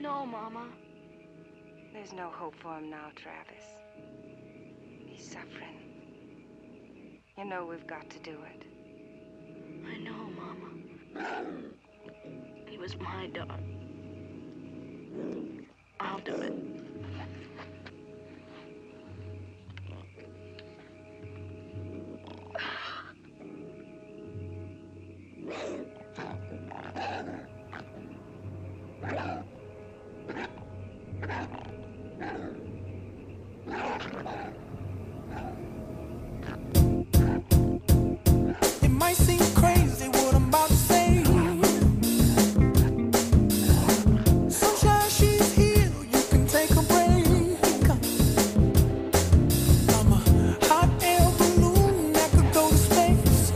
No, Mama. There's no hope for him now, Travis. He's suffering. You know we've got to do it. I know, Mama. He was my dog. I'll do it. It might seem crazy what I'm about to say. Sunshine, she's here, you can take a break. I'm a hot air balloon that could go to space.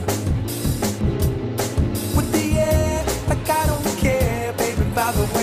With the air, like I don't care, baby, by the way.